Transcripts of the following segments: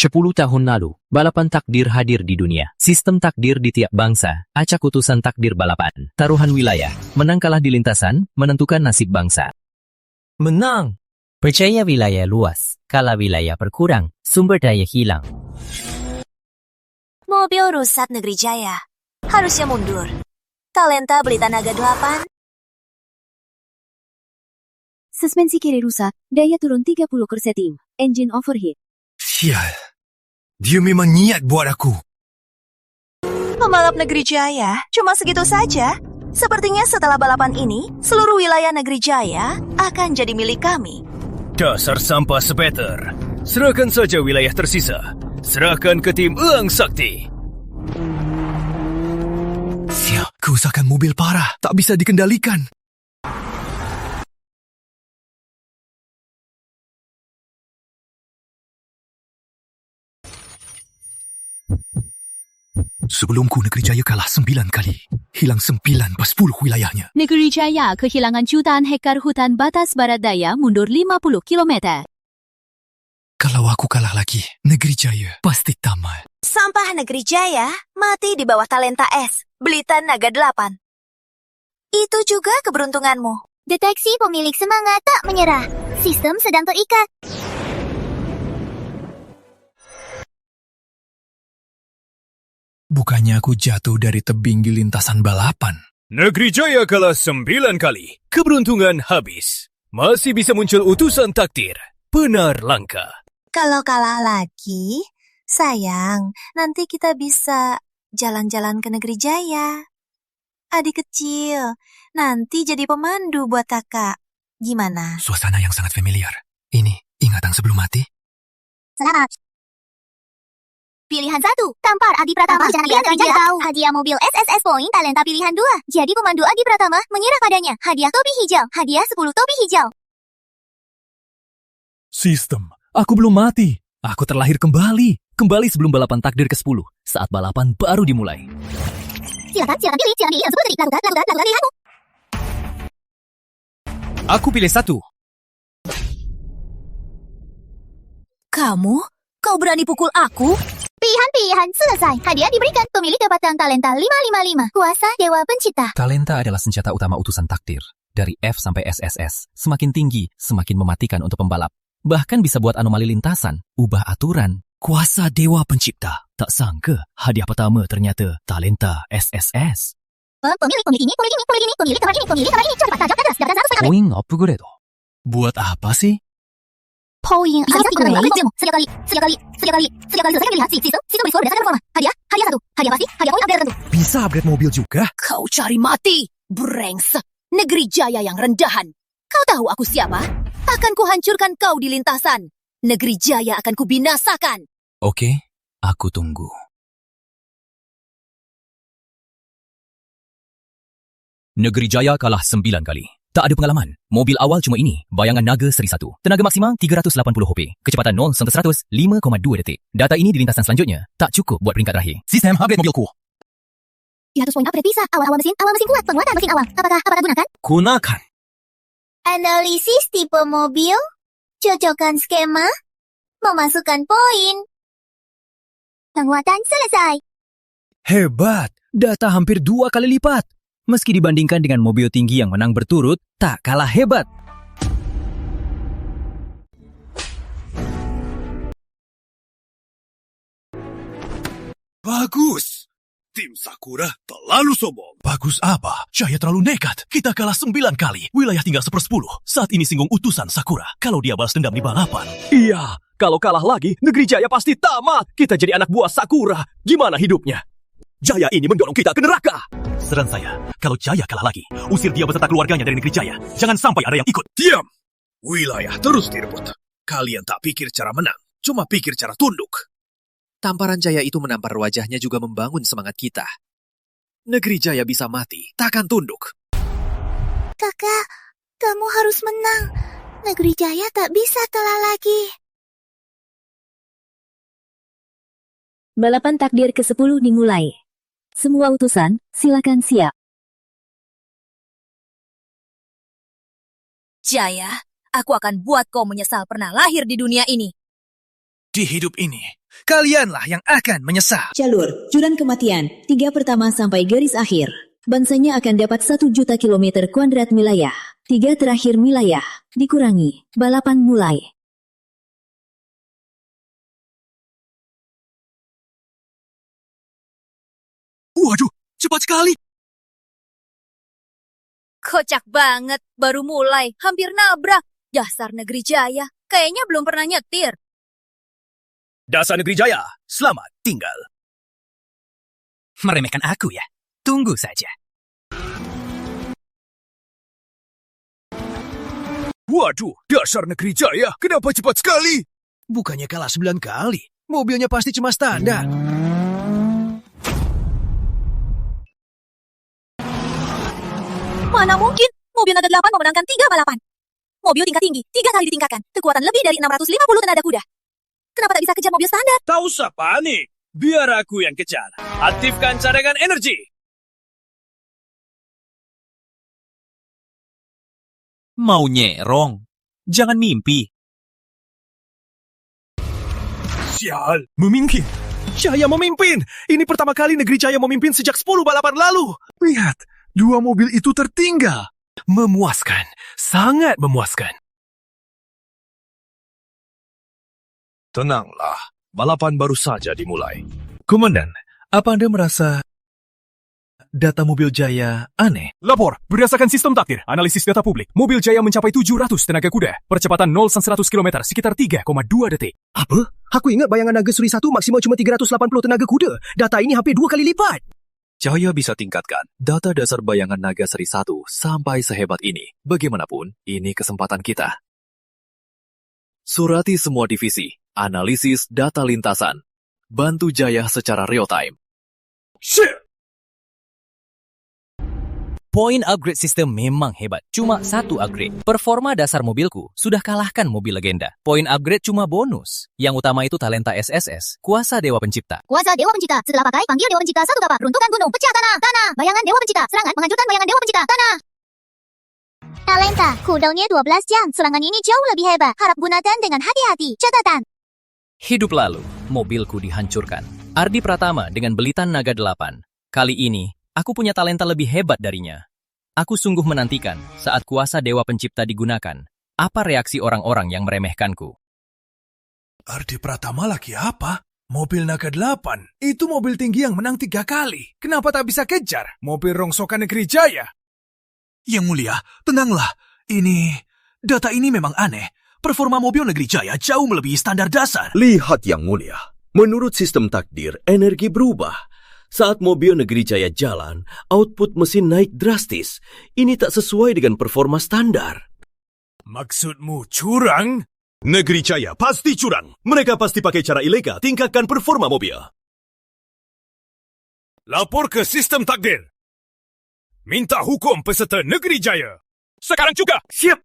10 tahun lalu, balapan takdir hadir di dunia. Sistem takdir di tiap bangsa, acak utusan takdir balapan. Taruhan wilayah, menang kalah di lintasan, menentukan nasib bangsa. Menang! Percaya wilayah luas, kalah wilayah berkurang, sumber daya hilang. Mobil rusak Negeri Jaya. Harusnya mundur. Talenta beli Naga 8. Suspensi kiri rusak, daya turun 30 korseting, engine overheat. Sial. Dia memang niat buat aku. Pembalap Negeri Jaya cuma segitu saja. Sepertinya setelah balapan ini, seluruh wilayah Negeri Jaya akan jadi milik kami. Dasar sampah sepeter. Serahkan saja wilayah tersisa. Serahkan ke tim Eang Sakti. Sial, kerusakan mobil parah. Tak bisa dikendalikan. Sebelumku Negeri Jaya kalah 9 kali. Hilang 9 per 10 wilayahnya. Negeri Jaya kehilangan jutaan hektar hutan batas barat daya mundur 50 km. Kalau aku kalah lagi, Negeri Jaya pasti tamat. Sampah Negeri Jaya mati di bawah talenta es, Belitan Naga 8. Itu juga keberuntunganmu. Deteksi pemilik semangat tak menyerah. Sistem sedang terikat. Bukannya aku jatuh dari tebing di lintasan balapan. Negeri Jaya kalah 9 kali. Keberuntungan habis. Masih bisa muncul utusan takdir. Benar langka. Kalau kalah lagi, sayang, nanti kita bisa jalan-jalan ke Negeri Jaya. Adik kecil, nanti jadi pemandu buat kakak. Gimana? Suasana yang sangat familiar. Ini ingatan sebelum mati. Selamat. Pilihan 1, tampar Adi Pratama. Hadiah Negeri tahu. Hadiah mobil SSS Point Talenta pilihan 2. Jadi pemandu Adi Pratama menyerah padanya. Hadiah topi hijau. Hadiah 10 topi hijau. Sistem, aku belum mati. Aku terlahir kembali. Kembali sebelum balapan takdir ke-10. Saat balapan baru dimulai. Silakan pilih yang 10 detik. Lakukan pilihanmu. Aku pilih 1. Kamu? Kau berani pukul aku? Pilihan selesai. Hadiah diberikan. Pemilik dapatkan talenta 555. Kuasa Dewa Pencipta. Talenta adalah senjata utama utusan takdir. Dari F sampai SSS, semakin tinggi, semakin mematikan untuk pembalap. Bahkan bisa buat anomali lintasan, ubah aturan. Kuasa Dewa Pencipta. Tak sangka, hadiah pertama ternyata talenta SSS. Pemilik ini. Pemilik kamar ini. Cepat tajam ke atas. Dapatkan 100 PKB. Poin upgrade. Buat apa sih? Point upgrade. Setiap kali selesai pilihan sistem beri skor berdasarkan performa. Hadiah 1. Hadiah pasti, hadiah poin upgrade tertentu. Bisa upgrade mobil juga? Kau cari mati, brengsek. Negeri Jaya yang rendahan. Kau tahu aku siapa? Akan kuhancurkan kau di lintasan. Negeri Jaya akan kubinasakan. Oke, aku tunggu. Negeri Jaya kalah 9 kali. Tak ada pengalaman. Mobil awal cuma ini. Bayangan Naga Seri 1. Tenaga maksimal 380 HP. Kecepatan 0-100 5,2 detik. Data ini di lintasan selanjutnya tak cukup buat peringkat terakhir. Sistem upgrade mobilku. 100 poin upgrade bisa. Awal mesin kuat. Penguatan mesin awal. Apakah gunakan? Gunakan. Analisis tipe mobil. Cocokkan skema. Memasukkan poin. Penguatan selesai. Hebat. Data hampir 2 kali lipat. Meski dibandingkan dengan mobil tinggi yang menang berturut, tak kalah hebat. Bagus. Tim Sakura terlalu sombong. Bagus apa? Jaya terlalu nekat. Kita kalah 9 kali. Wilayah tinggal 1/10. Saat ini singgung utusan Sakura. Kalau dia balas dendam di balapan. Iya, kalau kalah lagi, Negeri Jaya pasti tamat. Kita jadi anak buah Sakura. Gimana hidupnya? Jaya ini mendorong kita ke neraka. Saran saya, kalau Jaya kalah lagi, usir dia beserta keluarganya dari Negeri Jaya. Jangan sampai ada yang ikut. Diam! Wilayah terus direbut. Kalian tak pikir cara menang, cuma pikir cara tunduk. Tamparan Jaya itu menampar wajahnya juga membangun semangat kita. Negeri Jaya bisa mati, takkan tunduk. Kakak, kamu harus menang. Negeri Jaya tak bisa kalah lagi. Balapan takdir ke-10 dimulai. Semua utusan, silakan siap. Jaya, aku akan buat kau menyesal pernah lahir di dunia ini. Di hidup ini, Kalianlah yang akan menyesal. Jalur jurang kematian 3 pertama sampai garis akhir. Bangsanya akan dapat 1 juta kilometer kuadrat wilayah. 3 terakhir wilayah dikurangi. Balapan mulai. Waduh, cepat sekali. Kocak banget, baru mulai, hampir nabrak. Dasar Negeri Jaya, kayaknya belum pernah nyetir. Dasar Negeri Jaya, selamat tinggal. Meremehkan aku ya? Tunggu saja. Waduh, dasar Negeri Jaya, kenapa cepat sekali? Bukannya kalah 9 kali. Mobilnya pasti cuma standar. Mana mungkin? Mobil Naga 8 memenangkan 3 balapan. Mobil tingkat tinggi, 3 kali ditingkatkan. Kekuatan lebih dari 650 tenaga kuda. Kenapa tak bisa kejar mobil standar? Tak usah panik. Biar aku yang kejar. Aktifkan cadangan energi. Mau nyerong? Jangan mimpi. Sial, memimpin. Jaya memimpin. Ini pertama kali Negeri Jaya memimpin sejak 10 balapan lalu. Lihat, 2 mobil itu tertinggal. Memuaskan, sangat memuaskan. Tenanglah, balapan baru saja dimulai. Komandan, apa Anda merasa data mobil Jaya aneh? Lapor, berdasarkan sistem takdir, analisis data publik, mobil Jaya mencapai 700 tenaga kuda, percepatan 0-100 km sekitar 3,2 detik. Apa? Aku ingat bayangan Naga Suri 1 maksimal cuma 380 tenaga kuda. Data ini hampir 2 kali lipat. Jaya bisa tingkatkan data dasar bayangan Naga Seri 1 sampai sehebat ini. Bagaimanapun, ini kesempatan kita. Surati semua divisi, analisis data lintasan. Bantu Jaya secara real time. Point upgrade system memang hebat. Cuma 1 upgrade. Performa dasar mobilku sudah kalahkan mobil legenda. Point upgrade cuma bonus. Yang utama itu talenta SSS, kuasa Dewa Pencipta. Kuasa Dewa Pencipta. Setelah pakai, panggil Dewa Pencipta 1 kapak. Runtuhkan gunung, pecah tanah. Tanah. Bayangan Dewa Pencipta. Serangan menghancurkan bayangan Dewa Pencipta. Tanah. Talenta. Cooldownnya 12 jam. Serangan ini jauh lebih hebat. Harap gunakan dengan hati-hati. Catatan. Hidup lalu, mobilku dihancurkan. Ardi Pratama dengan belitan Naga 8. Kali ini, aku punya talenta lebih hebat darinya. Aku sungguh menantikan saat kuasa Dewa Pencipta digunakan. Apa reaksi orang-orang yang meremehkanku? Ardi Pratama lagi apa? Mobil Naga 8. Itu mobil tinggi yang menang 3 kali. Kenapa tak bisa kejar mobil rongsokan Negeri Jaya? Yang mulia, tenanglah. Data ini memang aneh. Performa mobil Negeri Jaya jauh melebihi standar dasar. Lihat yang mulia. Menurut sistem takdir, energi berubah. Saat mobil Negeri Jaya jalan, output mesin naik drastis. Ini tak sesuai dengan performa standar. Maksudmu curang? Negeri Jaya pasti curang. Mereka pasti pakai cara ilegal tingkatkan performa mobil. Lapor ke sistem takdir. Minta hukum peserta Negeri Jaya. Sekarang juga. Siap.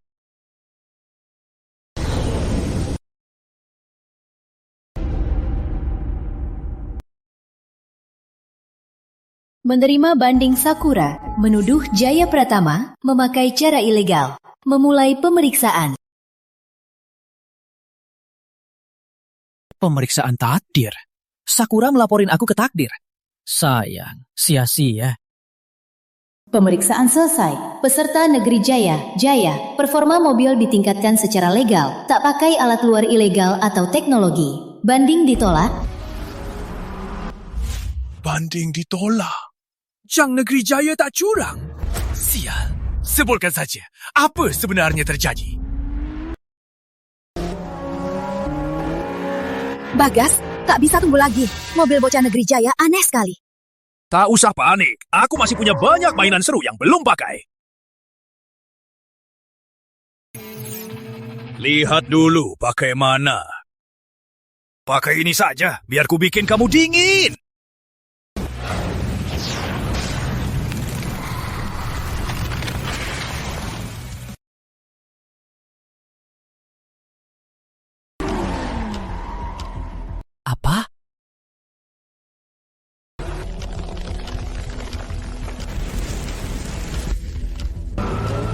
Menerima banding Sakura, menuduh Jaya Pratama memakai cara ilegal. Memulai pemeriksaan. Pemeriksaan takdir. Sakura melaporin aku ke takdir. Sayang, sia-sia. Pemeriksaan selesai. Peserta Negeri Jaya, performa mobil ditingkatkan secara legal, tak pakai alat luar ilegal atau teknologi. Banding ditolak. Banding ditolak. Jang Negeri Jaya tak curang. Sial. Sebutkan saja, apa sebenarnya terjadi? Bagas, tak bisa tunggu lagi. Mobil bocah Negeri Jaya aneh sekali. Tak usah panik. Aku masih punya banyak mainan seru yang belum pakai. Lihat dulu pakai mana. Pakai ini saja, biar ku bikin kamu dingin. Apa?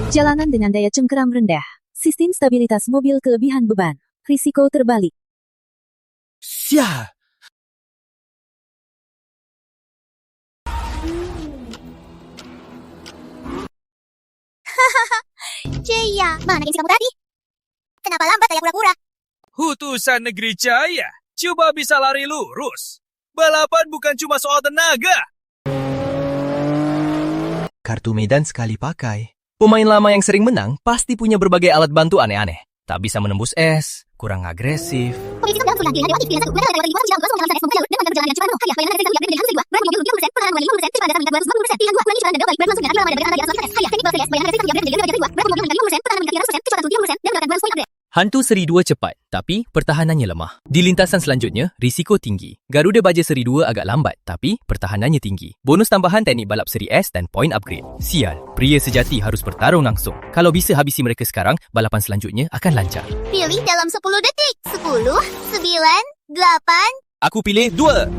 Jalanan dengan daya cengkeram rendah. Sistem stabilitas mobil kelebihan beban. Risiko terbalik. Sial, Jaya, mana gengsi kamu tadi? Kenapa lambat kayak kura-kura? Utusan Negeri Jaya, coba bisa lari lurus. Balapan bukan cuma soal tenaga. Kartu medan sekali pakai. Pemain lama yang sering menang pasti punya berbagai alat bantu aneh-aneh. Tak bisa menembus es, kurang agresif. Komisi 9 Sulang Giliran Dewa Aktif Pilihan 1 Berada dari 2009 Gosong dalam Sales Mobil dengan perjalanan yang cepat penuh. Hadiah bayaran dari 1 Pilihan 1000 Berani mobil rugi 50%, pengenalan wali 50%, terima dasar meningkat 250%, pilihan 2, berani cicilan dan doa berani langsung dengan akhir dari anak Hadiah teknik Balseries, bayaran dari 1 Pilihan dari 2, berani mobil meningkat 50%, pengenalan meningkat 300%, kecepatan 70%, dan mendapatkan bonus poin upgrade. Hantu seri 2 cepat, tapi pertahanannya lemah. Di lintasan selanjutnya, risiko tinggi. Garuda Baja seri 2 agak lambat, tapi pertahanannya tinggi. Bonus tambahan teknik balap seri S dan poin upgrade. Sial, pria sejati harus bertarung langsung. Kalau bisa habisi mereka sekarang, balapan selanjutnya akan lancar. Pilih dalam 10 detik. 10, 9, 8. Aku pilih 2.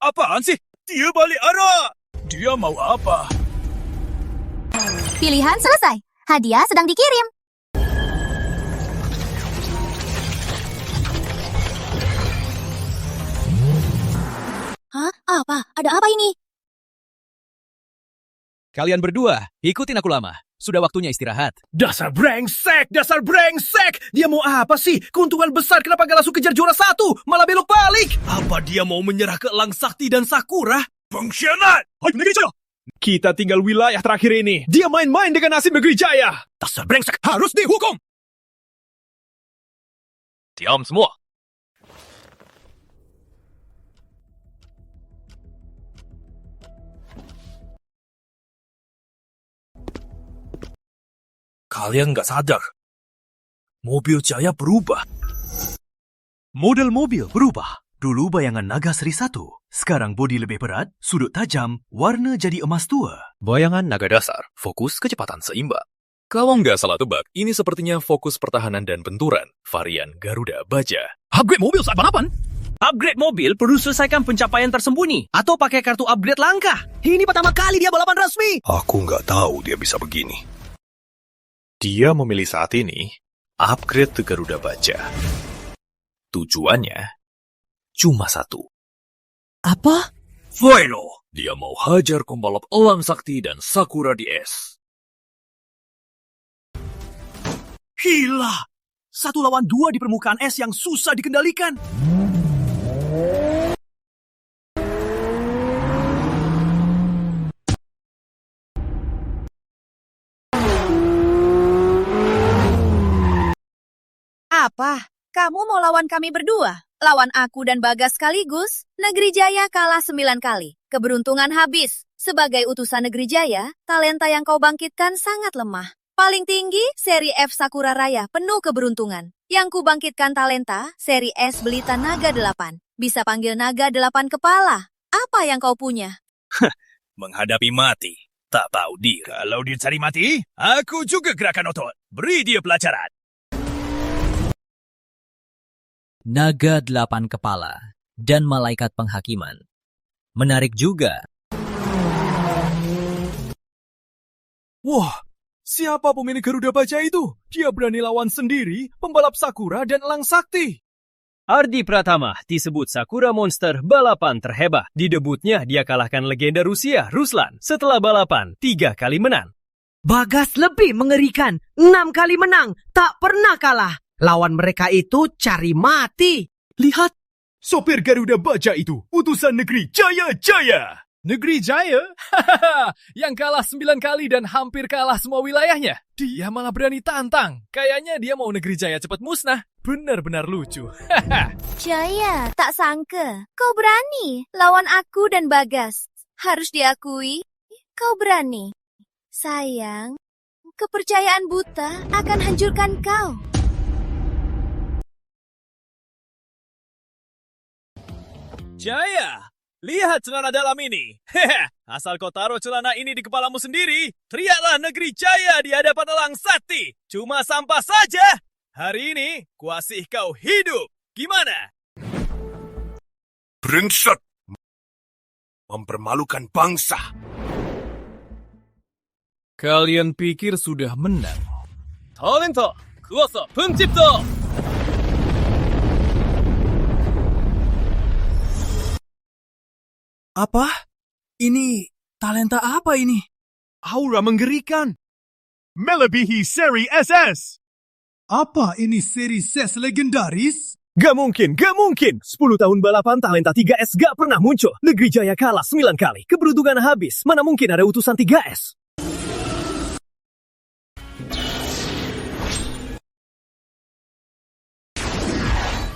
Apaan sih? Dia balik arah. Dia mau apa? Pilihan selesai. Hadiah sedang dikirim. Hah? Apa? Ada apa ini? Kalian berdua, ikutin aku lama. Sudah waktunya istirahat. Dasar brengsek! Dasar brengsek! Dia mau apa sih? Keuntungan besar kenapa gak langsung kejar juara 1? Malah belok balik! Apa dia mau menyerah ke Elang Sakti dan Sakura? Pengkhianat! Hai Negeri Jaya! Kita tinggal wilayah terakhir ini. Dia main-main dengan nasib Negeri Jaya. Dasar brengsek harus dihukum! Diam semua. Kalian nggak sadar. Mobil Jaya berubah. Model mobil berubah. Dulu bayangan naga seri 1. Sekarang bodi lebih berat, sudut tajam, warna jadi emas tua. Bayangan naga dasar, fokus kecepatan seimbang. Kalau nggak salah tebak, ini sepertinya fokus pertahanan dan benturan, varian Garuda Baja. Upgrade mobil saat balapan? Upgrade mobil perlu selesaikan pencapaian tersembunyi atau pakai kartu upgrade langkah. Ini pertama kali dia balapan resmi. Aku nggak tahu dia bisa begini. Dia memilih saat ini upgrade ke Garuda Baja. Tujuannya cuma satu. Apa? Final! Dia mau hajar pembalap Elang Sakti dan Sakura di es. Gila! 1 lawan 2 di permukaan es yang susah dikendalikan. Apa? Kamu mau lawan kami berdua? Lawan aku dan Bagas sekaligus? Negeri Jaya kalah 9 kali. Keberuntungan habis. Sebagai utusan Negeri Jaya, talenta yang kau bangkitkan sangat lemah. Paling tinggi, seri F Sakura Raya penuh keberuntungan. Yang ku bangkitkan talenta, seri S Belita Naga 8. Bisa panggil naga 8 kepala. Apa yang kau punya? Menghadapi mati. Tak tahu diri. Kalau dia cari mati, aku juga gerakan otot. Beri dia pelajaran. Naga 8 kepala dan malaikat penghakiman. Menarik juga. Wah, siapa pemilik Garuda Baja itu? Dia berani lawan sendiri pembalap Sakura dan Elang Sakti. Ardi Pratama disebut Sakura Monster balapan terhebat. Di debutnya dia kalahkan legenda Rusia, Ruslan. Setelah balapan, 3 kali menang. Bagas lebih mengerikan. 6 kali menang, tak pernah kalah. Lawan mereka itu cari mati. Lihat, sopir Garuda Baja itu, utusan Negeri Jaya-Jaya. Negeri Jaya? Hahaha, yang kalah 9 kali dan hampir kalah semua wilayahnya. Dia malah berani tantang. Kayaknya dia mau Negeri Jaya cepat musnah. Benar-benar lucu. Jaya, tak sangka. Kau berani lawan aku dan Bagas. Harus diakui, kau berani. Sayang, kepercayaan buta akan hancurkan kau. Jaya, lihat celana dalam ini. Hehe, asal kau taruh celana ini di kepalamu sendiri, teriaklah Negeri Jaya di hadapan Elang Sakti. Cuma sampah saja. Hari ini, kuasih kau hidup. Gimana? Brengsek. Mempermalukan bangsa. Kalian pikir sudah menang? Talenta, kuasa pencipta. Apa? Ini talenta apa ini? Aura menggerikan. Melebihi seri SS. Apa ini seri SES legendaris? Gak mungkin, gak mungkin. 10 tahun balapan talenta 3S gak pernah muncul. Negeri Jaya kalah 9 kali. Keberuntungan habis. Mana mungkin ada utusan 3S?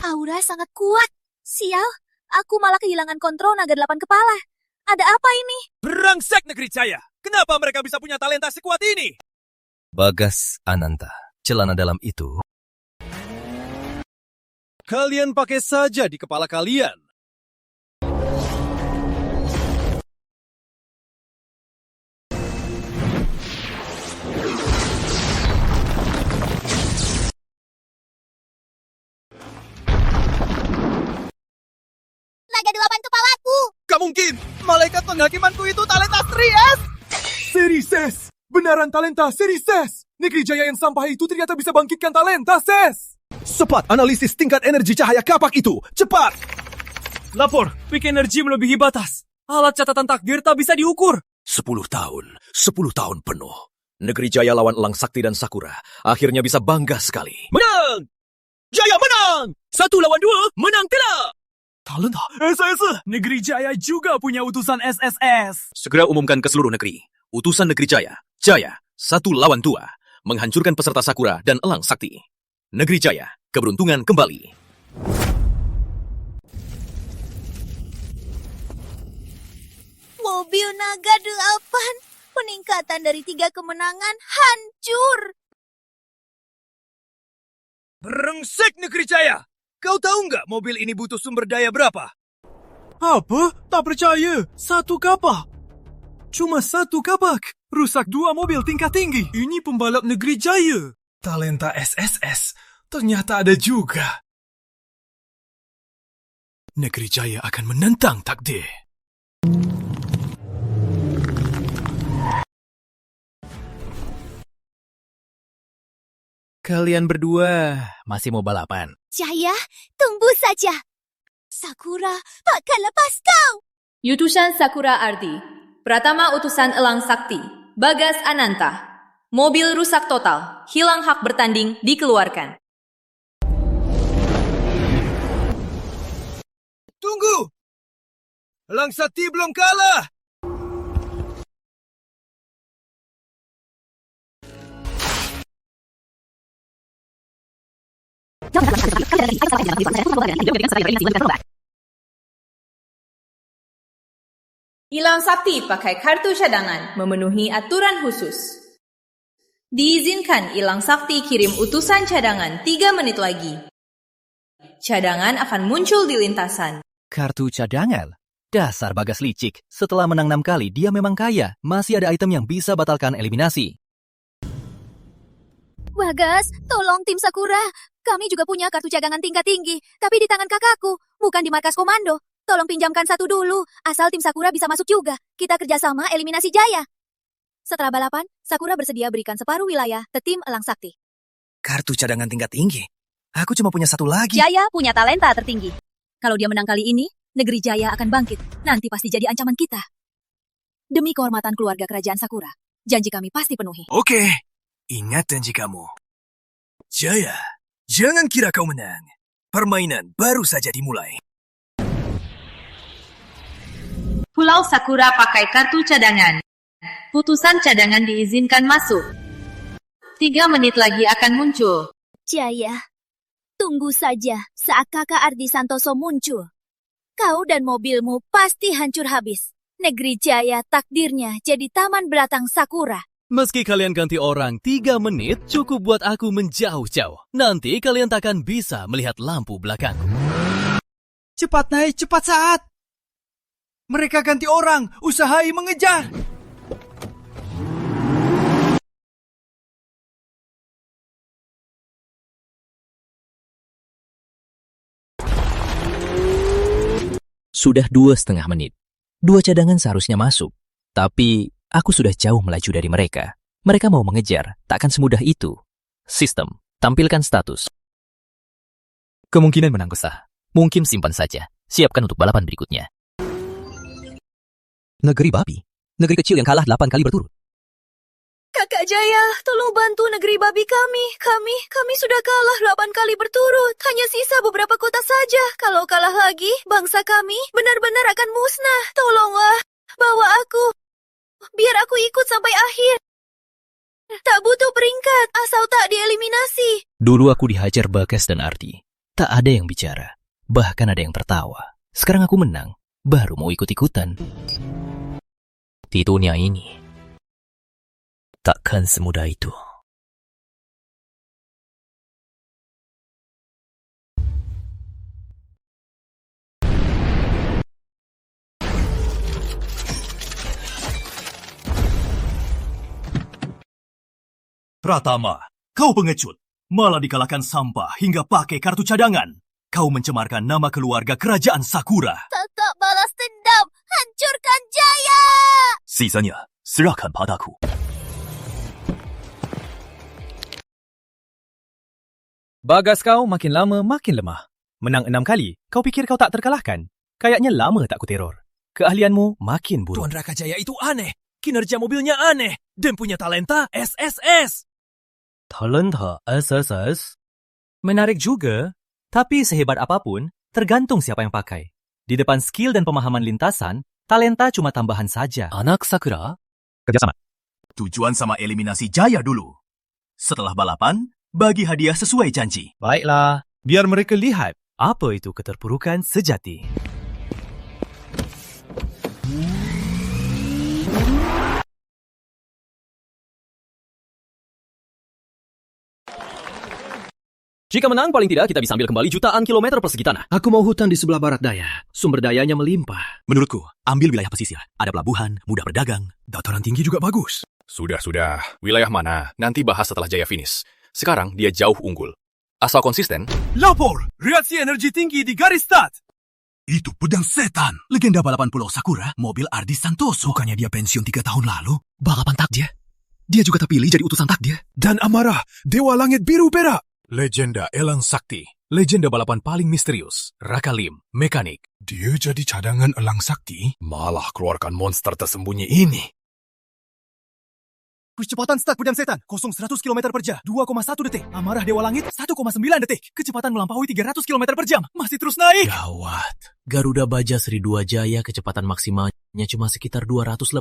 Aura sangat kuat. Sial, aku malah kehilangan kontrol naga 8 kepala. Ada apa ini? Brengsek Negeri Jaya. Kenapa mereka bisa punya talenta sekuat ini? Bagas Ananta, celana dalam itu. Kalian pakai saja di kepala kalian. Naga 8 kepalaku. Gak mungkin. Malaikat penghakimanku itu talenta 3S. Seri SES! Benaran talenta seri SES! Negeri Jaya yang sampah itu ternyata bisa bangkitkan talenta SES! Cepat analisis tingkat energi cahaya kapak itu. Cepat. Lapor, peak energi melebihi batas. Alat catatan takdir tak bisa diukur. 10 tahun penuh. Negeri Jaya lawan Elang Sakti dan Sakura. Akhirnya bisa bangga sekali. Menang! Jaya menang! 1 lawan 2, menang tidak! Talenta SS. Negeri Jaya juga punya utusan SSS. Segera umumkan ke seluruh negeri. Utusan Negeri Jaya, Jaya, 1 lawan 2. Menghancurkan peserta Sakura dan Elang Sakti. Negeri Jaya, keberuntungan kembali. Mobil naga 8. Peningkatan dari 3 kemenangan hancur. Brengsek Negeri Jaya. Kau tahu nggak mobil ini butuh sumber daya berapa? Apa? Tak percaya. 1 kapak. Cuma 1 kapak. Rusak 2 mobil tingkat tinggi. Ini pembalap Negeri Jaya. Talenta SSS ternyata ada juga. Negeri Jaya akan menentang takdir. Kalian berdua masih mau balapan? Jaya, tunggu saja. Sakura, takkan lepas kau. Utusan Sakura Arti, Pratama Utusan Elang Sakti, Bagas Ananta. Mobil rusak total, hilang hak bertanding, dikeluarkan. Tunggu! Elang Sakti belum kalah! Elang Sakti pakai kartu cadangan, memenuhi aturan khusus. Diizinkan Elang Sakti kirim utusan cadangan 3 menit lagi. Cadangan akan muncul di lintasan. Kartu cadangan? Dasar Bagas licik. Setelah menang 6 kali, dia memang kaya. Masih ada item yang bisa batalkan eliminasi. Bagas, tolong tim Sakura. Kami juga punya kartu cadangan tingkat tinggi, tapi di tangan kakakku, bukan di markas komando. Tolong pinjamkan 1 dulu, asal tim Sakura bisa masuk juga. Kita kerjasama eliminasi Jaya. Setelah balapan, Sakura bersedia berikan separuh wilayah ke tim Elang Sakti. Kartu cadangan tingkat tinggi? Aku cuma punya 1 lagi. Jaya punya talenta tertinggi. Kalau dia menang kali ini, Negeri Jaya akan bangkit. Nanti pasti jadi ancaman kita. Demi kehormatan keluarga kerajaan Sakura, janji kami pasti penuhi. Oke, ingat janji kamu. Jaya, jangan kira kau menang. Permainan baru saja dimulai. Pulau Sakura pakai kartu cadangan. Putusan cadangan diizinkan masuk. 3 menit lagi akan muncul. Jaya, tunggu saja saat kakak Ardi Santoso muncul. Kau dan mobilmu pasti hancur habis. Negeri Jaya takdirnya jadi taman belatang Sakura. Meski kalian ganti orang 3 menit, cukup buat aku menjauh-jauh. Nanti kalian takkan bisa melihat lampu belakangku. Cepat naik, cepat saat. Mereka ganti orang, usahai mengejar. Sudah 2,5 menit. 2 cadangan seharusnya masuk. Tapi aku sudah jauh melaju dari mereka. Mereka mau mengejar, takkan semudah itu. Sistem, tampilkan status. Kemungkinan menang besar. Mungkin simpan saja. Siapkan untuk balapan berikutnya. Negeri babi? Negeri kecil yang kalah 8 kali berturut. Kakak Jaya, tolong bantu negeri babi kami. Kami sudah kalah 8 kali berturut. Hanya sisa beberapa kota saja. Kalau kalah lagi, bangsa kami benar-benar akan musnah. Tolonglah, bawa aku. Biar aku ikut sampai akhir. Tak butuh peringkat, asal tak dieliminasi. Dulu aku dihajar Bagas dan Ardi. Tak ada yang bicara. Bahkan ada yang tertawa. Sekarang aku menang. Baru mau ikut-ikutan. Di dunia ini, takkan semudah itu. Pratama, kau pengecut. Malah dikalahkan sampah hingga pakai kartu cadangan. Kau mencemarkan nama keluarga kerajaan Sakura. Tak balas dendam. Hancurkan Jaya! Sisanya, serahkan padaku. Bagas kau makin lama makin lemah. Menang 6 kali, kau fikir kau tak terkalahkan? Kayaknya lama tak ku teror. Keahlianmu makin buruk. Tuan Raka Jaya itu aneh. Kinerja mobilnya aneh. Dan punya talenta SSS. Talenta SSS? Menarik juga. Tapi sehebat apapun, tergantung siapa yang pakai. Di depan skill dan pemahaman lintasan, talenta cuma tambahan saja. Anak Sakura? Kerjasama. Tujuan sama eliminasi Jaya dulu. Setelah balapan, bagi hadiah sesuai janji. Baiklah, biar mereka lihat apa itu keterpurukan sejati. Jika menang, paling tidak kita bisa ambil kembali jutaan kilometer persegi tanah. Aku mau hutan di sebelah barat daya. Sumber dayanya melimpah. Menurutku, ambil wilayah pesisir. Ada pelabuhan, mudah berdagang. Dataran tinggi juga bagus. Sudah. Wilayah mana? Nanti bahas setelah Jaya finish. Sekarang dia jauh unggul. Asal konsisten. Lapor! Reaksi energi tinggi di garis start! Itu pedang setan. Legenda balapan Pulau Sakura, mobil Ardi Santoso. Bukannya dia pensiun 3 tahun lalu? Balapan takdir. Dia juga terpilih jadi utusan takdir. Dan Amarah, Dewa Langit Biru Perak. Legenda Elang Sakti. Legenda balapan paling misterius, Raka Lim, mekanik. Dia jadi cadangan Elang Sakti? Malah keluarkan monster tersembunyi ini. Kecepatan start pedang setan, 0-100 km per jam, 2,1 detik. Amarah Dewa Langit, 1,9 detik. Kecepatan melampaui 300 km per jam, masih terus naik. Gawat. Garuda Baja Seri 2 Jaya kecepatan maksimalnya cuma sekitar 280.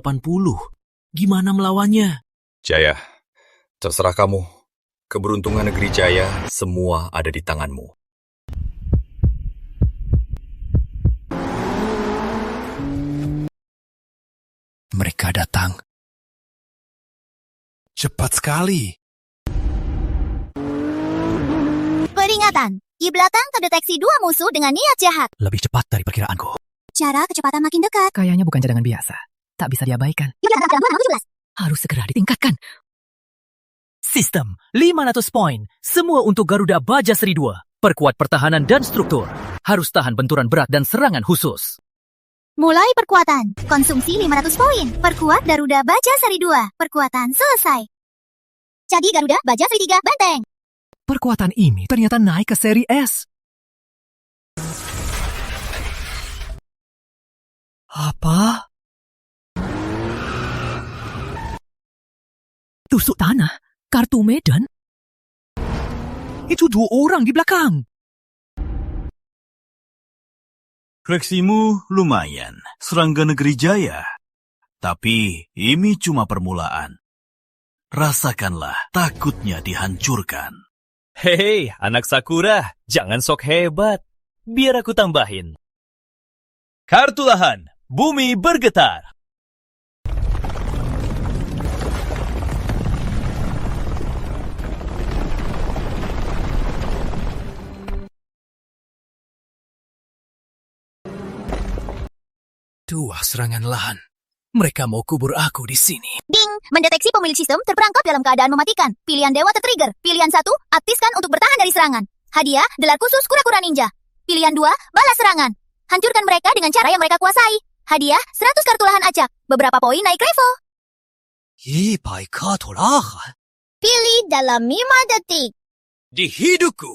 Gimana melawannya? Jaya, terserah kamu. Keberuntungan negeri Jaya semua ada di tanganmu. Mereka datang. Cepat sekali. Peringatan, di belakang terdeteksi 2 musuh dengan niat jahat. Lebih cepat dari perkiraanku. Cara kecepatan makin dekat. Kayaknya bukan cadangan biasa. Tak bisa diabaikan. Harus segera ditingkatkan. Sistem 500 poin. Semua untuk Garuda Baja Seri 2. Perkuat pertahanan dan struktur. Harus tahan benturan berat dan serangan khusus. Mulai perkuatan. Konsumsi 500 poin. Perkuat Garuda Baja Seri 2. Perkuatan selesai. Jadi Garuda Baja Seri 3 benteng. Perkuatan ini ternyata naik ke seri S. Apa? Tusuk tanah? Kartu Medan? Itu 2 orang di belakang. Koleksimu lumayan, serangga negeri Jaya. Tapi ini cuma permulaan. Rasakanlah takutnya dihancurkan. Hei, anak Sakura, jangan sok hebat. Biar aku tambahin. Kartu lahan, bumi bergetar. Dua serangan lahan. Mereka mau kubur aku di sini. Ding! Mendeteksi pemilik sistem terperangkap dalam keadaan mematikan. Pilihan dewa tertrigger. Pilihan 1, aktifkan untuk bertahan dari serangan. Hadiah, gelar khusus kura-kura ninja. Pilihan 2, balas serangan. Hancurkan mereka dengan cara yang mereka kuasai. Hadiah, 100 kartu lahan acak. Beberapa poin naik level. 100kartu lahan? Pilih dalam 5 detik. Di hidupku,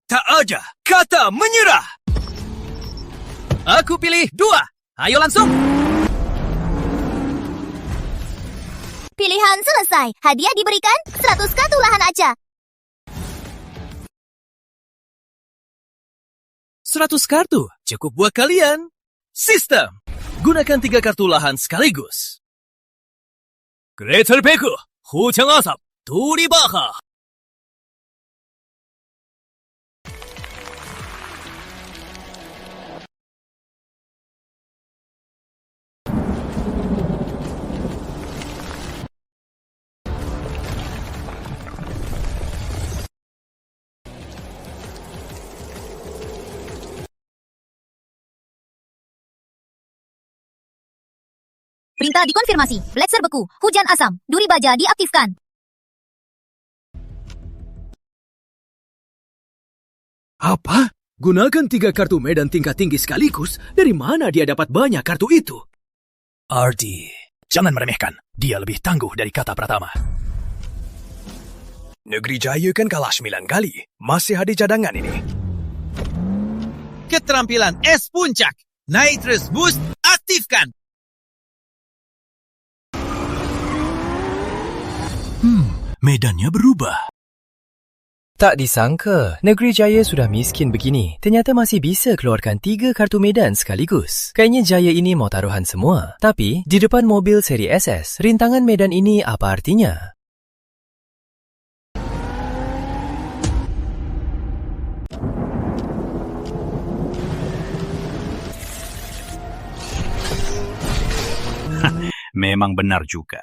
tak ada kata menyerah. Aku pilih 2. Ayo langsung. Pilihan selesai. Hadiah diberikan 100 kartu lahan aja. 100 kartu cukup buat kalian. Sistem. Gunakan 3 kartu lahan sekaligus. Greater Beku, Hujan Asap, Turi Baha. Perintah dikonfirmasi. Blazer beku, hujan asam, duri baja diaktifkan. Apa? Gunakan 3 kartu medan tingkat tinggi sekaligus? Dari mana dia dapat banyak kartu itu? Ardi, jangan meremehkan. Dia lebih tangguh dari kata Pratama. Negeri Jaya kan kalah 9 kali. Masih ada cadangan ini. Keterampilan es puncak. Nitrous Boost aktifkan. Medannya berubah. Tak disangka, Negeri Jaya sudah miskin begini. Ternyata masih bisa keluarkan 3 kartu medan sekaligus. Kayaknya Jaya ini mau taruhan semua. Tapi, di depan mobil seri SS, rintangan medan ini apa artinya? Memang benar juga.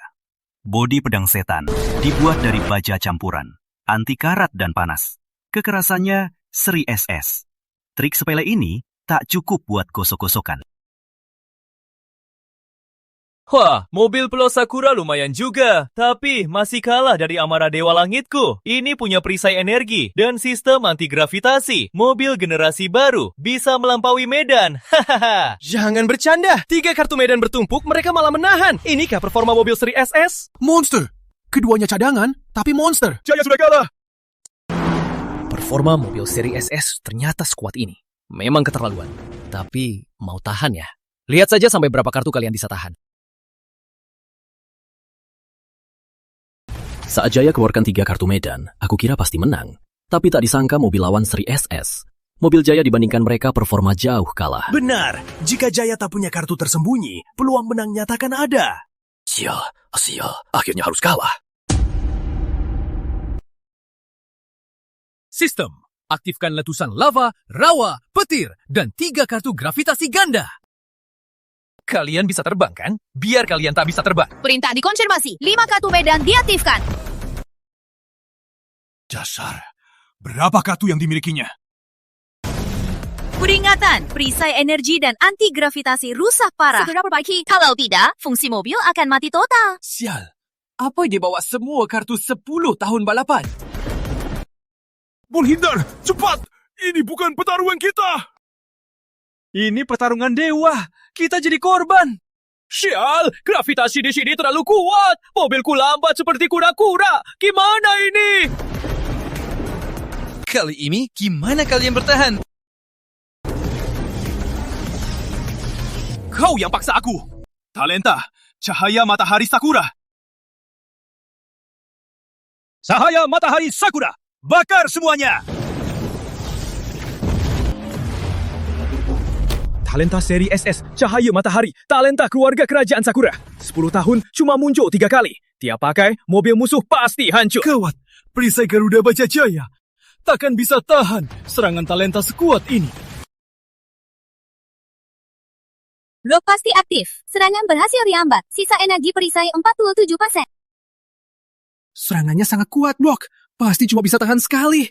Bodi pedang setan dibuat dari baja campuran, anti karat dan panas. Kekerasannya seri SS. Trik sepele ini tak cukup buat gosok-gosokan. Wah, mobil Pulau Sakura lumayan juga. Tapi masih kalah dari amarah Dewa Langitku. Ini punya perisai energi dan sistem anti-gravitasi. Mobil generasi baru bisa melampaui medan. Hahaha. Jangan bercanda. 3 kartu medan bertumpuk, mereka malah menahan. Inikah performa mobil seri SS? Monster! Keduanya cadangan, tapi monster. Jaya sudah kalah. Performa mobil seri SS ternyata sekuat ini. Memang keterlaluan. Tapi mau tahan ya. Lihat saja sampai berapa kartu kalian bisa tahan. Saat Jaya keluarkan 3 kartu medan, aku kira pasti menang. Tapi tak disangka mobil lawan seri SS. Mobil Jaya dibandingkan mereka performa jauh kalah. Benar, jika Jaya tak punya kartu tersembunyi, peluang menangnya takkan ada. Sial, akhirnya harus kalah. Sistem. Aktifkan letusan lava, rawa, petir, dan 3 kartu gravitasi ganda. Kalian bisa terbang kan? Biar kalian tak bisa terbang. Perintah dikonfirmasi. 5 kartu medan diaktifkan. Dasar. Berapa kartu yang dimilikinya? Peringatan, perisai energi dan anti-gravitasi rusak parah. Segera perbaiki. Kalau tidak, fungsi mobil akan mati total. Sial. Apa dia bawa semua kartu 10 tahun balapan? Menghindar! Cepat! Ini bukan pertarungan kita! Ini pertarungan dewa. Kita jadi korban. Sial, gravitasi di sini terlalu kuat. Mobilku lambat seperti kura-kura. Gimana ini? Kali ini, gimana kalian bertahan? Kau yang paksa aku. Talenta, cahaya matahari Sakura. Cahaya matahari Sakura, bakar semuanya. Talenta seri SS, cahaya matahari, talenta keluarga kerajaan Sakura. 10 tahun cuma muncul 3 kali. Tiap pakai, mobil musuh pasti hancur. Gawat, perisai Garuda Baja Jaya takkan bisa tahan serangan talenta sekuat ini. Blok pasti aktif. Serangan berhasil dihambat. Sisa energi perisai 47%. Serangannya sangat kuat, Blok. Pasti cuma bisa tahan sekali.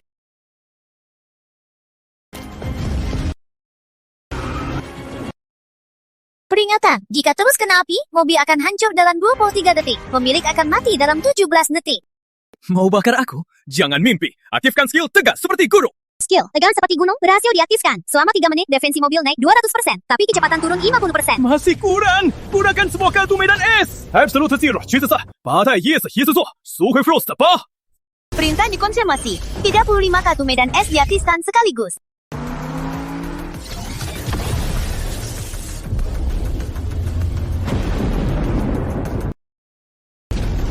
Peringatan, jika terus kena api, mobil akan hancur dalam 23 detik. Pemilik akan mati dalam 17 detik. Mau bakar aku? Jangan mimpi. Aktifkan skill tegas seperti guru. Skill, tegang seperti gunung, berhasil diaktifkan. Selama 3 menit, defensi mobil naik 200%, tapi kecepatan turun 50%. Masih kurang. Gunakan semua kartu medan es. Absolute Zero, 橘色，八代椰子椰子座，苏慧 Frost 8。 Perintah dikonfirmasi. 35 kartu medan es diaktifkan sekaligus.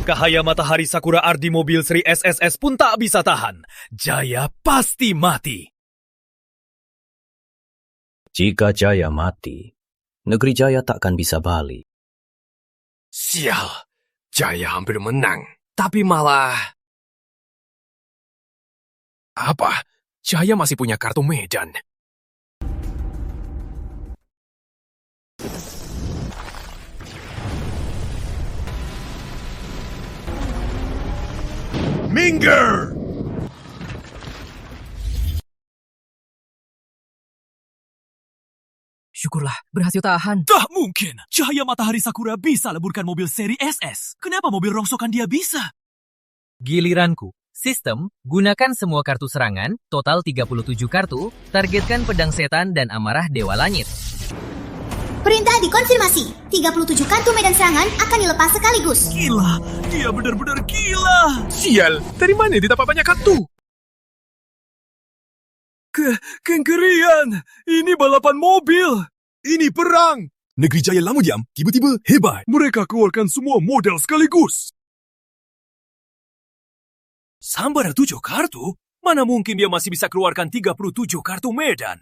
cahaya matahari Sakura Ardi mobil seri SSS pun tak bisa tahan. Jaya pasti mati. Jika Jaya mati, negeri Jaya takkan bisa balik. Sial, Jaya hampir menang. Tapi malah... Apa? Jaya masih punya kartu medan. Minggir! Syukurlah, berhasil tahan. Tak mungkin! Cahaya matahari Sakura bisa leburkan mobil seri SS. Kenapa mobil rongsokan dia bisa? Giliranku. Sistem, gunakan semua kartu serangan, total 37 kartu, targetkan pedang setan dan amarah dewa langit. Perintah dikonfirmasi. 37 kartu medan serangan akan dilepas sekaligus. Gila, dia benar-benar gila. Sial, dari mana dia dapat banyak kartu? Kengerian, ini balapan mobil. Ini perang. Negeri Jaya lama diam, tiba-tiba hebat. Mereka keluarkan semua model sekaligus. Sambar 7 kartu? Mana mungkin dia masih bisa keluarkan 37 kartu medan?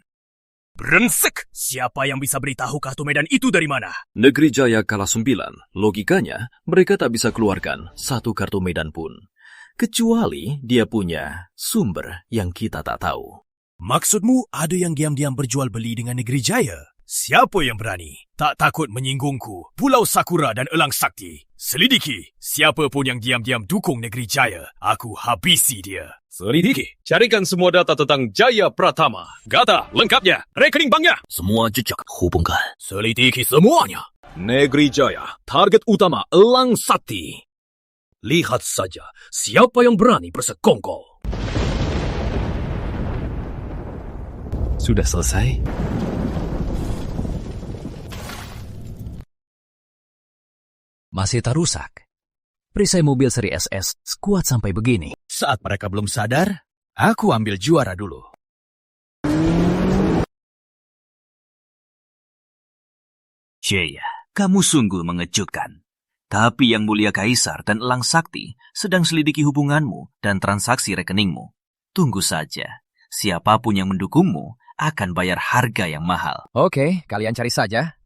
Brengsek! Siapa yang bisa beritahu kartu medan itu dari mana? Negeri Jaya kalah 9. Logikanya, mereka tak bisa keluarkan satu kartu medan pun. Kecuali dia punya sumber yang kita tak tahu. Maksudmu ada yang diam-diam berjual beli dengan Negeri Jaya? Siapa yang berani? Tak takut menyinggungku, Pulau Sakura dan Elang Sakti. Selidiki, siapa pun yang diam-diam dukung Negeri Jaya, aku habisi dia. Selidiki, carikan semua data tentang Jaya Pratama. Data lengkapnya, rekening banknya. Semua jejak hubungkan. Selidiki semuanya. Negeri Jaya, target utama Elang Sakti. Lihat saja, siapa yang berani bersekongkol. Sudah selesai? Masih tak rusak. Perisai mobil seri SS kuat sampai begini. Saat mereka belum sadar, aku ambil juara dulu. Jaya, kamu sungguh mengejutkan. Tapi Yang Mulia Kaisar dan Elang Sakti sedang selidiki hubunganmu dan transaksi rekeningmu. Tunggu saja, siapapun yang mendukungmu akan bayar harga yang mahal. Oke, kalian cari saja.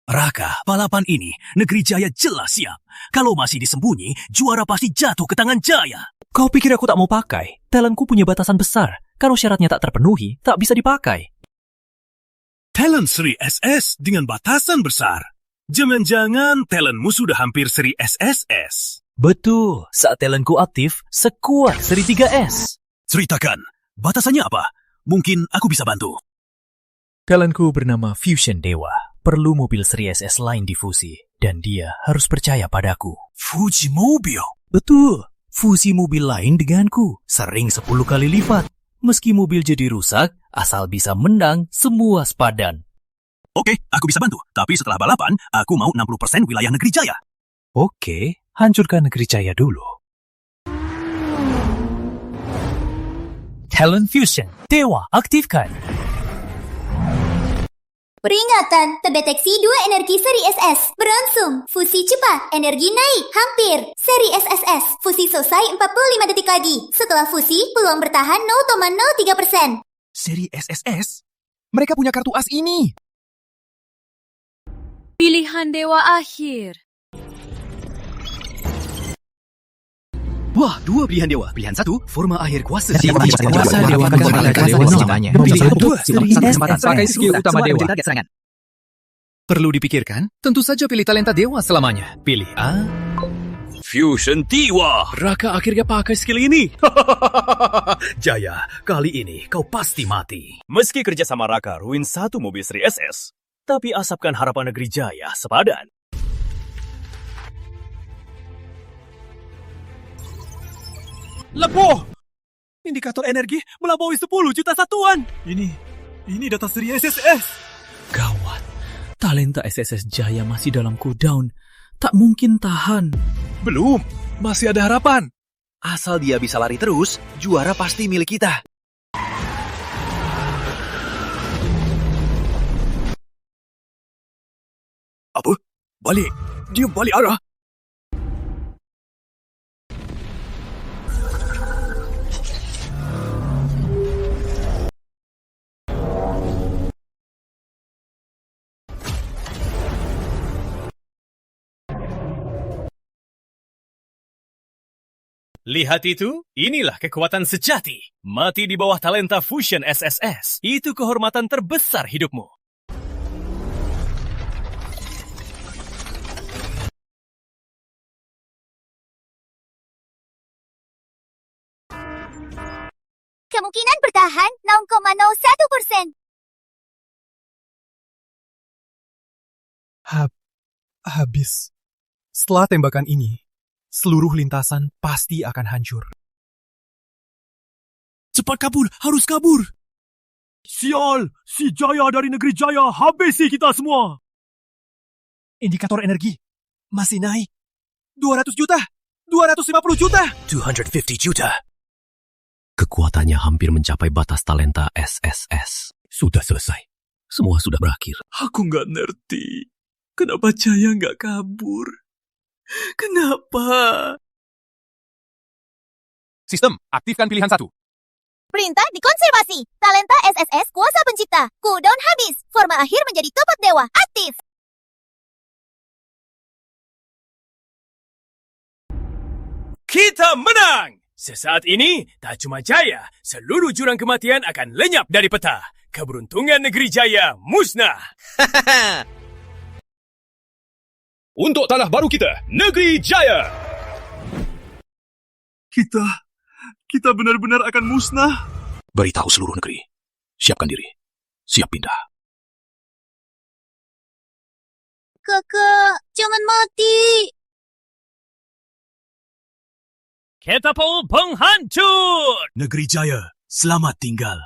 Raka, balapan ini, Negeri Jaya jelas siap. Kalau masih disembunyi, juara pasti jatuh ke tangan Jaya. Kau pikir aku tak mau pakai? Talentku punya batasan besar. Kalau syaratnya tak terpenuhi, tak bisa dipakai. Talent seri SS dengan batasan besar. Jangan-jangan talentmu sudah hampir seri SSS. Betul, saat talentku aktif, sekuat seri 3S. Ceritakan, batasannya apa? Mungkin aku bisa bantu. Talentku bernama Fusion Dewa. Perlu mobil seri SS lain difusi, dan dia harus percaya padaku. Fuji mobil? Betul, fusi mobil lain denganku, sering 10 kali lipat. Meski mobil jadi rusak, asal bisa menang semua sepadan. Oke, aku bisa bantu. Tapi setelah balapan, aku mau 60% wilayah Negeri Jaya. Oke, hancurkan Negeri Jaya dulu. Talent Fusion, Dewa, aktifkan. Peringatan, terdeteksi 2 energi seri SS. Berlangsung, fusi cepat, energi naik, hampir. Seri SSS, fusi selesai 45 detik lagi. Setelah fusi, peluang bertahan 0,03%. Seri SSS? Mereka punya kartu as ini. Pilihan dewa akhir. Wah, 2 pilihan dewa. Pilihan 1, forma akhir kuasa. Kuasa dewa kencana dewa selamanya. Pilihan 2, kesempatan pakai skill utama dewa. Perlu dipikirkan? Tentu saja pilih talenta dewa selamanya. Pilih A. Fusion Dewa. Raka akhirnya pakai skill ini. Jaya, kali ini kau pasti mati. Meski kerja sama Raka ruin 1 mobil seri SS, tapi asapkan harapan Negeri Jaya sepadan. Lepuh! Indikator energi melampaui 10 juta satuan. Ini data seri SSS. Gawat, talenta SSS Jaya masih dalam cooldown. Tak mungkin tahan. Belum, masih ada harapan. Asal dia bisa lari terus, juara pasti milik kita. Apa? Balik. Dia balik arah. Lihat itu, inilah kekuatan sejati. Mati di bawah talenta Fusion SSS. Itu kehormatan terbesar hidupmu. Kemungkinan bertahan 0,01%. Habis. Setelah tembakan ini, seluruh lintasan pasti akan hancur. Cepat kabur, harus kabur. Sial, si Jaya dari negeri Jaya habisi kita semua. Indikator energi masih naik. 200 juta, 250 juta. 250 juta. Kekuatannya hampir mencapai batas talenta SSS. Sudah selesai. Semua sudah berakhir. Aku nggak ngerti. Kenapa Jaya nggak kabur? Kenapa? Sistem, aktifkan pilihan 1. Perintah dikonservasi. Talenta SSS kuasa pencipta. Cooldown habis. Forma akhir menjadi topat dewa. Aktif. Kita menang! Sesaat ini, tak cuma Jaya, seluruh jurang kematian akan lenyap dari peta. Keberuntungan negeri Jaya musnah. Untuk tanah baru kita, negeri Jaya. Kita benar-benar akan musnah. Beritahu seluruh negeri. Siapkan diri. Siap pindah. Kakak, jangan mati. Catapult penghancur! Negeri Jaya, selamat tinggal.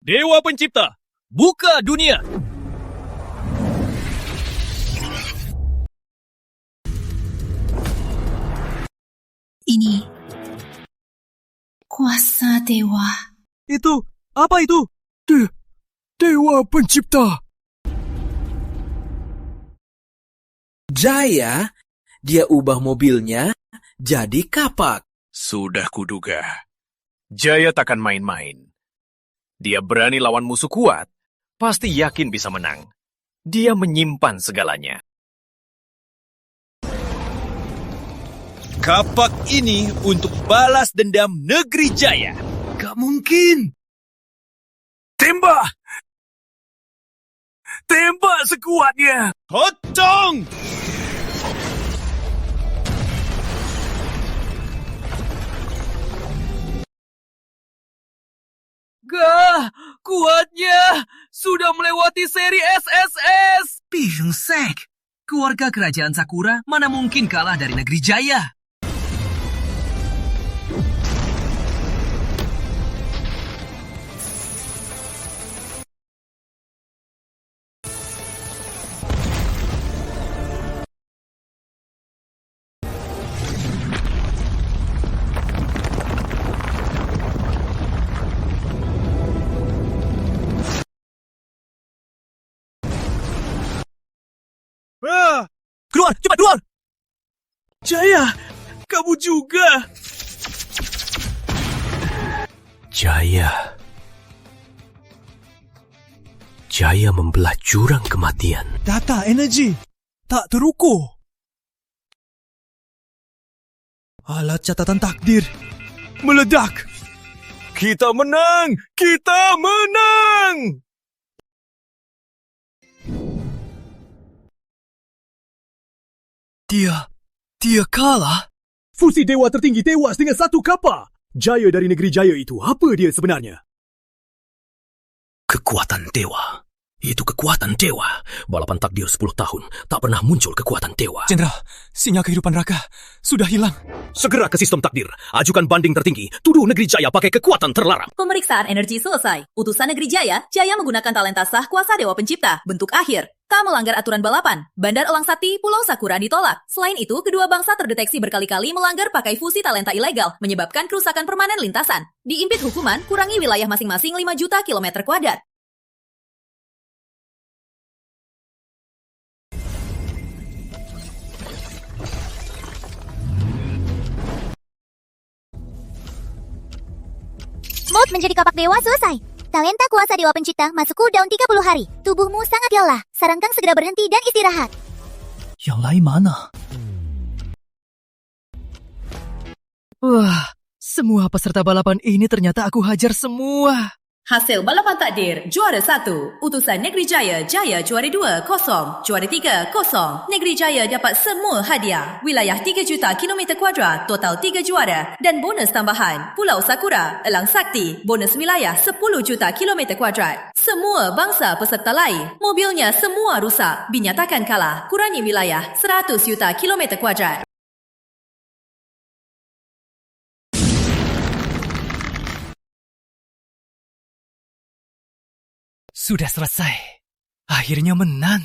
Dewa Pencipta, buka dunia! Ini kuasa dewa. Itu, apa itu? Dewa Pencipta. Jaya, dia ubah mobilnya jadi kapak. Sudah kuduga. Jaya takkan main-main. Dia berani lawan musuh kuat, pasti yakin bisa menang. Dia menyimpan segalanya. Kapak ini untuk balas dendam negeri Jaya. Gak mungkin. Tembak! Tembak sekuatnya! Pocong! Gah, kuatnya sudah melewati seri SSS. Pingsek, keluarga kerajaan Sakura mana mungkin kalah dari negeri Jaya? Keluar, cepat keluar! Jaya, kamu juga. Jaya membelah jurang kematian. Data energi tak terukur. Alat catatan takdir meledak. Kita menang! Kita menang! Dia kalah. Fusi dewa tertinggi tewas dengan satu kapal. Jaya dari negeri Jaya itu, apa dia sebenarnya? Kekuatan dewa. Itu kekuatan dewa. Balapan takdir 10 tahun, tak pernah muncul kekuatan dewa. Jenderal, sinyal kehidupan Raka sudah hilang. Segera ke sistem takdir. Ajukan banding tertinggi. Tuduh negeri Jaya pakai kekuatan terlarang. Pemeriksaan energi selesai. Utusan negeri Jaya, Jaya menggunakan talenta sah kuasa Dewa Pencipta, bentuk akhir. tak melanggar aturan balapan. Bandar Elang Sakti, Pulau Sakura ditolak. Selain itu, kedua bangsa terdeteksi berkali-kali melanggar pakai fusi talenta ilegal, menyebabkan kerusakan permanen lintasan. Diimpit hukuman, kurangi wilayah masing-masing 5 juta kilometer kuadrat. Mode menjadi kapak dewa selesai. Talenta kuasa dewa pencipta masuk cooldown 30 hari. Tubuhmu sangat lelah. Sarankan segera berhenti dan istirahat. Yang lain mana? Wah, semua peserta balapan ini ternyata aku hajar semua. Hasil balapan takdir, juara 1, Utusan Negeri Jaya, Jaya juara 2, kosong. Juara 3, kosong. Negeri Jaya dapat semua hadiah. Wilayah 3 juta kilometer kuadrat, total 3 juara. Dan bonus tambahan, Pulau Sakura, Elang Sakti, bonus wilayah 10 juta kilometer kuadrat. Semua bangsa peserta lain, mobilnya semua rusak, dinyatakan kalah, kurangi wilayah 100 juta kilometer kuadrat. Sudah selesai. Akhirnya menang.